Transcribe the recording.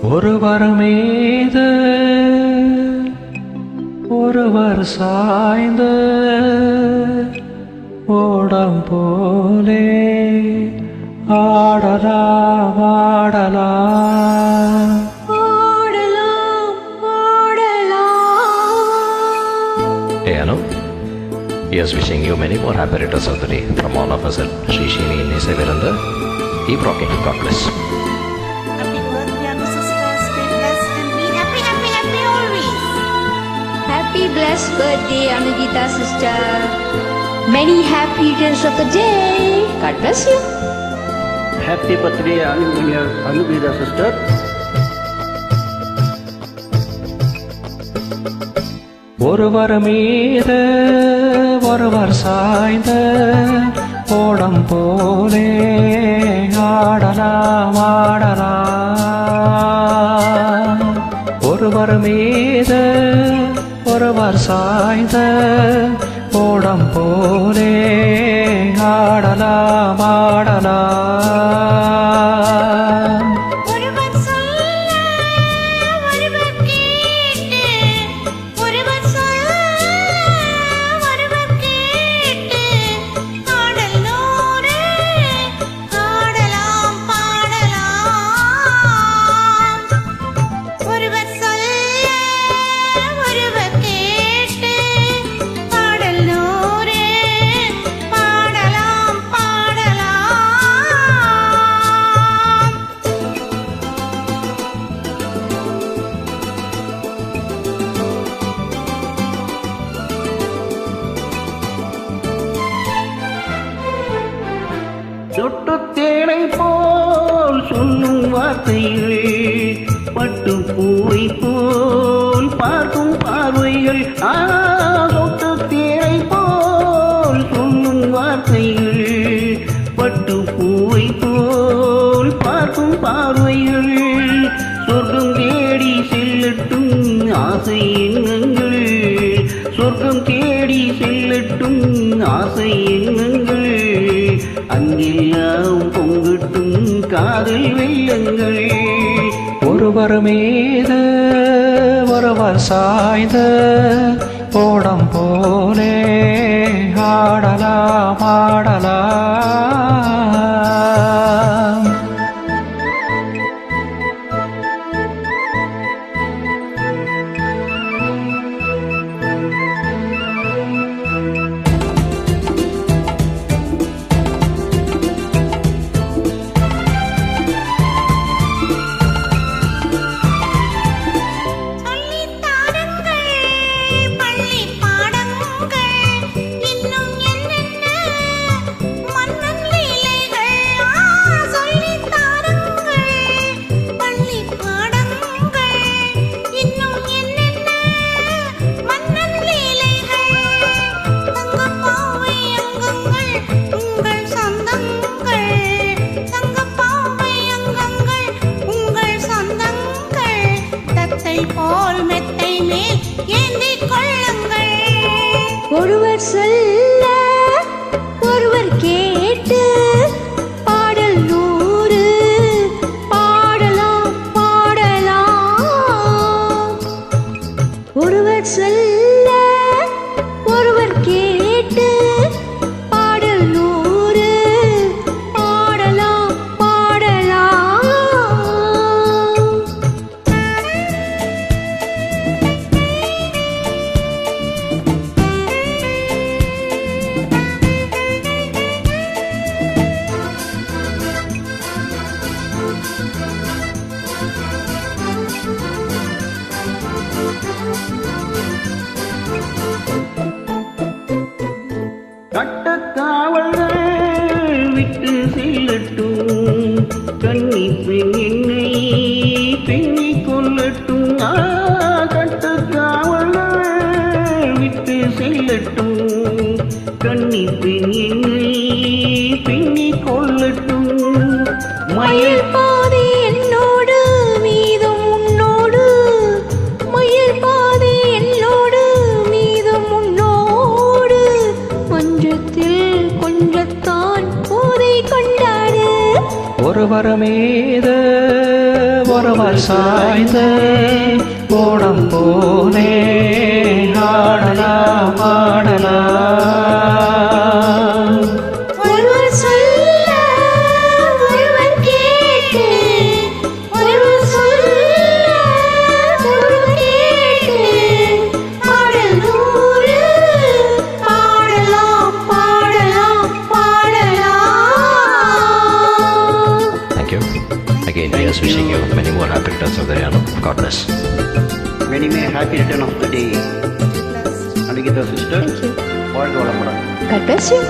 ஒருவர் மீது ஒருவர் சாய்ந்து ஓடம் போலே ஆடலாம் ஆடலாம் Hey Anu, here's wishing you many more happy returns of the day from all of us at Sri Shini Nisai Viranda. Keep rocking, God bless. Happy birthday, Anu sister. Stay blessed and be happy, happy, happy always. Happy blessed birthday, Anugita sister. Many happy returns of the day. God bless you. Happy birthday, Anugita sister. ஒருவர் மீது ஒருவர் சாய்ந்த ஓடம் போலே ஆடலாம் ஆடலாம் ஒருவர் மீது ஒருவர் சாய்ந்த ஓடம் போலே ஆடலாம் ஆடலாம் ஒருவர் சொல்ல ஒருவர் கேட்டு ஒருவர் சொல்ல ஒருவர் கேட்டு ஆடல் நூறு ஆடலாம் பாடலாம் ஒருவர் சொல்ல ஒருவர் கேட்டு ஆடல் நூறு பாடலாம் பாடலாம் சொட்டு தேனை போல் சொல்லும் வார்த்தைகள் பட்டு பூவை போல் பார்க்கும் பார்வைகள் சொட்டு தேனை போல் சொல்லும் வார்த்தைகள் பட்டு பூவை போல் பார்க்கும் பார்வைகள் சொர்க்கம் தேடி செல்லட்டும் ஆசை எண்ணங்கள் சொர்க்கம் தேடி செல்லட்டும் ஆசை எண்ணங்கள் அங்கெல்லாம் பொங்கட்டும் காதல் வெள்ளங்கள் ஒருவர் மீது ஒருவர் சாய்ந்த ஓடம் போலே ஆடலாம் ஆடலாம் சொல்லித் தாருங்கள் பள்ளி பாடங்கள் இன்னும் என்னென்ன மன்னன் லீலைகள் சொல்லித் தாருங்கள் பள்ளி பாடங்கள் இன்னும் என்னென்ன மன்னன் லீலைகள் தங்கப்பாவை அங்கங்கள் உங்கள் சொந்தங்கள் தங்கப்பாவை அங்கங்கள் உங்கள் சொந்தங்கள் தத்தை போல் மெத்தை மேல் ஏந்திக் கொள்ளுங்கள் ஒருவர் சொல்ல ஒருவர் கேட்டு பாடல் நூறு பாடலாம் பாடலாம் ஒருவர் சொல்ல ஒருவர் கேட்டு பாடல் நூறு பாடலாம் பாடலாம் கட்டக்காவல்கள் விட்டு செல்லட்டும் கன்னி பெண் என்னை பெண்ணி கொல்லட்டும் கட்டக்காவல்கள் விட்டு செல்லட்டும் கன்னி பெண் என்னை பெண்ணி கொல்லட்டும் மயில் பாதி என்னோடு மீதம் உன்னோடு மயில் பாதி என்னோடு மீதம் உன்னோடு மன்றத்தில் கொஞ்சத்தான் போதை கொண்டாடு ஒருவர் மீது ஒருவர் சாய்ந்து ஓடம் போலே ஆடலாம் ஆடலாம். ஒருவர் சொல்ல ஒருவர் கேட்டு, ஒருவர் சொல்ல ஒருவர் கேட்டு, பாடல் நூறு பாடலாம் பாடலாம் பாடலாம். Thank you. Again, he is wishing you many more happy returns of the day. Anu. God bless. Many may happy return of the day. Blessed. Anugita sister, Thank you. வாழ்க வளமுடன். God bless you.